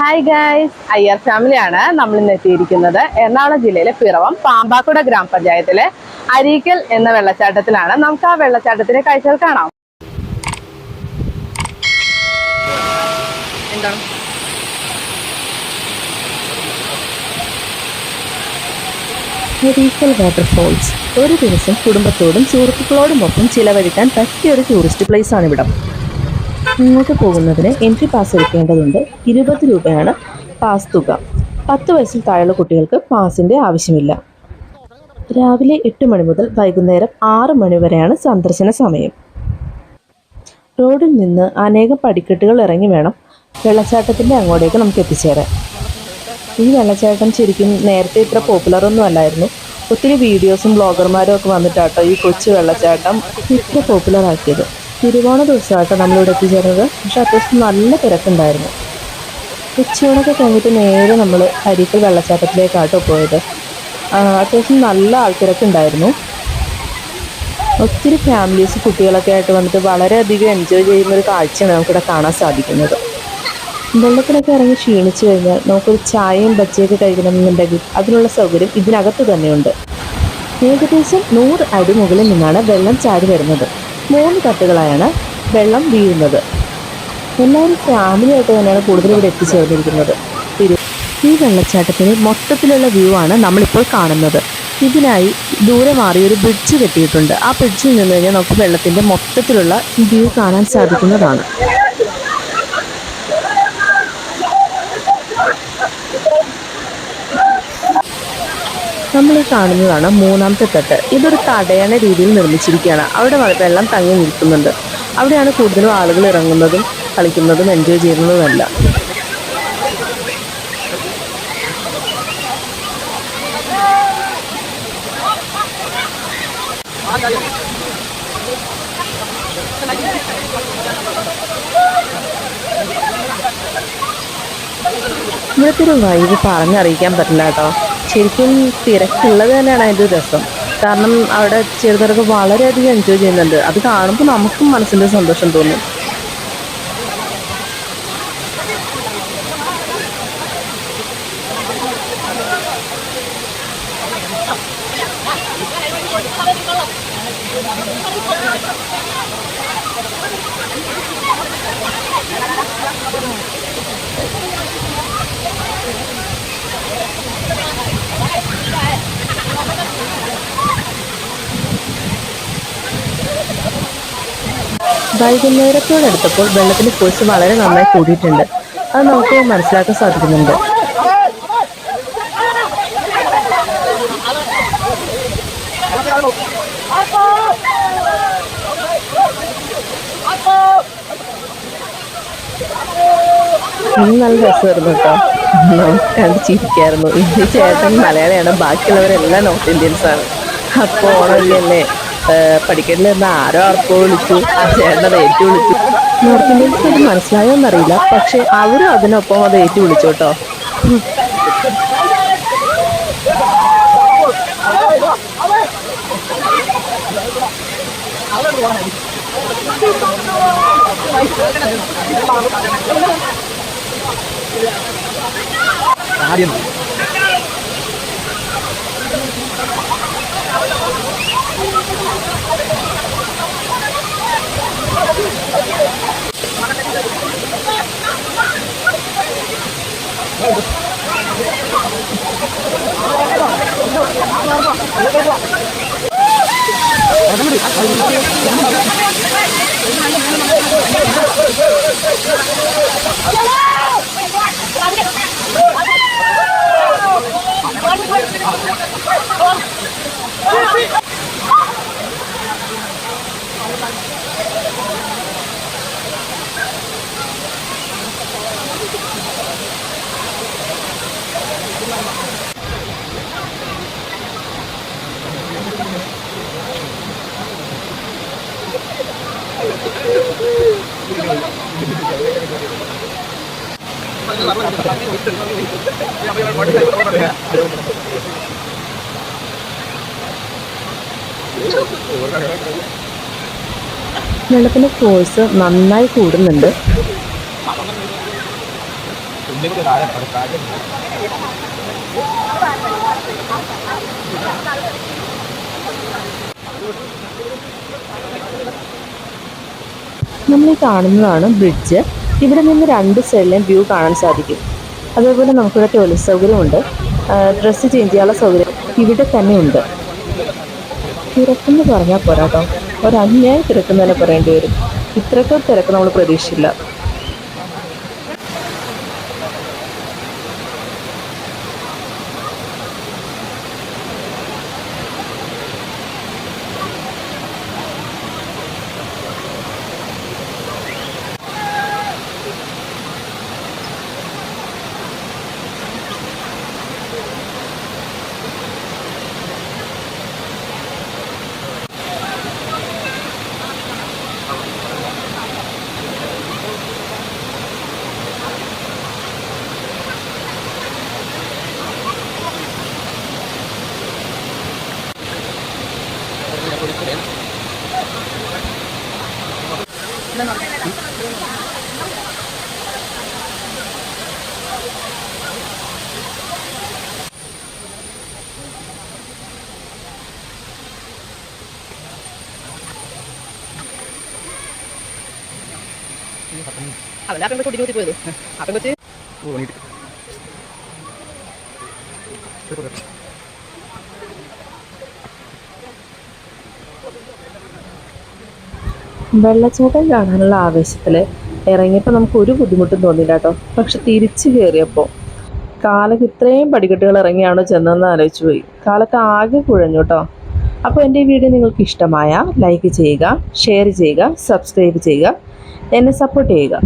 Hi guys, Iyer ഫാമിലിയാണ് നമ്മൾ ഇന്ന് എത്തിയിരിക്കുന്നത്. എറണാകുളം ജില്ലയിലെ പിറവം പാമ്പാക്കുട ഗ്രാമപഞ്ചായത്തിലെ അരീക്കൽ എന്ന വെള്ളച്ചാട്ടത്തിലാണ്. നമുക്ക് ആ വെള്ളച്ചാട്ടത്തിന്റെ കാഴ്ചകൾ കാണാം. അരീക്കൽ വാട്ടർഫോൾസ് ഒരു ദിവസം കുടുംബത്തോടും സുഹൃത്തുക്കളോടുമൊപ്പം ചിലവഴിക്കാൻ പറ്റിയൊരു ടൂറിസ്റ്റ് പ്ലേസ് ആണ് ഇവിടം. ഇങ്ങോട്ട് പോകുന്നതിന് എൻട്രി പാസ് എടുക്കേണ്ടതുണ്ട്. 20 രൂപയാണ് പാസ് തുക. 10 വയസ്സിൽ താഴെയുള്ള കുട്ടികൾക്ക് പാസിൻ്റെ ആവശ്യമില്ല. രാവിലെ 8 മണി മുതൽ വൈകുന്നേരം 6 മണി വരെയാണ് സന്ദർശന സമയം. റോഡിൽ നിന്ന് അനേകം പടിക്കെട്ടുകൾ ഇറങ്ങി വേണം വെള്ളച്ചാട്ടത്തിൻ്റെ അങ്ങോട്ടേക്ക് നമുക്ക് എത്തിച്ചേരാൻ. ഈ വെള്ളച്ചാട്ടം ശരിക്കും നേരത്തെ ഇത്ര പോപ്പുലറൊന്നും അല്ലായിരുന്നു. ഒത്തിരി വീഡിയോസും ബ്ലോഗർമാരും ഒക്കെ വന്നിട്ടാട്ടോ ഈ കൊച്ചു വെള്ളച്ചാട്ടം ഇത്ര പോപ്പുലർ ആക്കിയത്. തിരുവോണ ദിവസമായിട്ടോ നമ്മളിവിടെ എത്തിച്ചേർന്നത്. പക്ഷെ അത്യാവശ്യം നല്ല തിരക്കുണ്ടായിരുന്നു. ഉച്ചയോടൊക്കെ കഴിഞ്ഞിട്ട് നേരെ നമ്മൾ അരീക്കൽ വെള്ളച്ചാട്ടത്തിലേക്കാട്ടോ പോയത്. അത്യാവശ്യം നല്ല ആൾത്തിരക്കുണ്ടായിരുന്നു. ഒത്തിരി ഫാമിലീസ് കുട്ടികളൊക്കെ ആയിട്ട് വന്നിട്ട് വളരെയധികം എൻജോയ് ചെയ്യുന്നൊരു കാഴ്ചയാണ് നമുക്കിവിടെ കാണാൻ സാധിക്കുന്നത്. വെള്ളത്തിലൊക്കെ ഇറങ്ങി ക്ഷീണിച്ചു കഴിഞ്ഞാൽ നമുക്കൊരു ചായയും ബജ്ജിയൊക്കെ കഴിക്കണമെന്നുണ്ടെങ്കിൽ അതിനുള്ള സൗകര്യം ഇതിനകത്ത് തന്നെയുണ്ട്. ഏകദേശം 100 അടി മുകളിൽ നിന്നാണ് വെള്ളം ചാടി വരുന്നത്. 3 തട്ടുകളായാണ് വെള്ളം വീഴുന്നത്. എല്ലാവരും ഫാമിലിയായിട്ട് തന്നെയാണ് കൂടുതൽ ഇവിടെ എത്തിച്ചേർന്നിരിക്കുന്നത്. ഈ വെള്ളച്ചാട്ടത്തിന് മൊത്തത്തിലുള്ള വ്യൂ ആണ് നമ്മളിപ്പോൾ കാണുന്നത്. ഇതിനായി ദൂരെ മാറിയൊരു ബ്രിഡ്ജ് കെട്ടിയിട്ടുണ്ട്. ആ ബ്രിഡ്ജിൽ നിന്ന് കഴിഞ്ഞാൽ നമുക്ക് വെള്ളത്തിൻ്റെ മൊത്തത്തിലുള്ള വ്യൂ കാണാൻ സാധിക്കുന്നതാണ്. നമ്മൾ ഈ കാണുന്നതാണ് 3ാമത്തെ തട്ട്. ഇതൊരു തടയണ രീതിയിൽ നിർമ്മിച്ചിരിക്കുകയാണ്. അവിടെ വെള്ളം തങ്ങി നിൽക്കുന്നുണ്ട്. അവിടെയാണ് കൂടുതലും ആളുകൾ ഇറങ്ങുന്നതും കളിക്കുന്നതും എൻജോയ് ചെയ്യുന്നതുമല്ല. ഇവിടുത്തെ ഒരു വൈബ് പറഞ്ഞറിയിക്കാൻ പറ്റില്ല കേട്ടോ. ശരിക്കും തിരക്കുള്ളത് തന്നെയാണ് അതിൻ്റെ രസം. കാരണം അവിടെ ചെറുതിരക്ക് വളരെയധികം എൻജോയ് ചെയ്യുന്നുണ്ട്. അത് കാണുമ്പോൾ നമുക്കും മനസ്സിൻ്റെ സന്തോഷം തോന്നും. വൈകുന്നേരത്തോടടുത്തപ്പോൾ വെള്ളത്തിൻ്റെ ഫോഴ്സ് വളരെ നന്നായി കൂടിയിട്ടുണ്ട്. അത് നമുക്ക് മനസ്സിലാക്കാൻ സാധിക്കുന്നുണ്ട്. ഇത് നല്ല രസമായിരുന്നു കേട്ടോ. നമുക്ക് കണ്ട് ചിരിക്കായിരുന്നു. ഈ ചേട്ടൻ മലയാളിയാണ്, ബാക്കിയുള്ളവരെല്ലാം നോർത്ത് ഇന്ത്യൻസാണ്. അപ്പോൾ ഓണമല്ലേ, പഠിക്കേണ്ടി നിന്ന് ആരോ ആർക്കോ വിളിച്ചു, ആ ചേട്ടനത് ഏറ്റു വിളിച്ചു. നോർത്ത് ഇന്ത്യൻസ് അത് മനസ്സിലായോന്നറിയില്ല, പക്ഷെ അവരും അതിനൊപ്പം അത് ഏറ്റു വിളിച്ചു കേട്ടോ. വെള്ളത്തിൻ്റെ ഫോഴ്സ് നന്നായി കൂടുന്നുണ്ട്. നമ്മൾ ഈ കാണുന്നതാണ് ബ്രിഡ്ജ്. ഇവിടെ നിന്ന് രണ്ട് സൈഡിലെയും വ്യൂ കാണാൻ സാധിക്കും. അതേപോലെ നമുക്കിവിടെ ടോയ്ലറ്റ് സൗകര്യമുണ്ട്. ഡ്രസ്സ് ചേഞ്ച് ചെയ്യാനുള്ള സൗകര്യം ഇവിടെ തന്നെ ഉണ്ട്. തിരക്കെന്ന് പറഞ്ഞാൽ പോരാട്ടോ, ഒരന്യായം തിരക്കെന്ന് തന്നെ പറയേണ്ടി വരും. ഇത്രയ്ക്ക് തിരക്ക് നമ്മൾ പ്രതീക്ഷിച്ചില്ല. അതല്ല അപ്പം കുട്ടി പോയത് അപ്പം കൊച്ച് വെള്ളച്ചാട്ടം കാണാനുള്ള ആവേശത്തിൽ ഇറങ്ങിയപ്പോൾ നമുക്ക് ഒരു ബുദ്ധിമുട്ടും തോന്നിയില്ല കേട്ടോ. പക്ഷെ തിരിച്ചു കയറിയപ്പോൾ കാലൊക്കെ ഇത്രയും പടിക്കെട്ടുകൾ ഇറങ്ങിയാണോ ചെന്നതെന്ന് ആലോചിച്ച് പോയി. കാലൊക്കെ ആകെ കുഴഞ്ഞു കേട്ടോ. അപ്പോൾ എൻ്റെ ഈ വീഡിയോ നിങ്ങൾക്ക് ഇഷ്ടമായ ലൈക്ക് ചെയ്യുക, ഷെയർ ചെയ്യുക, സബ്സ്ക്രൈബ് ചെയ്യുക, എന്നെ സപ്പോർട്ട് ചെയ്യുക.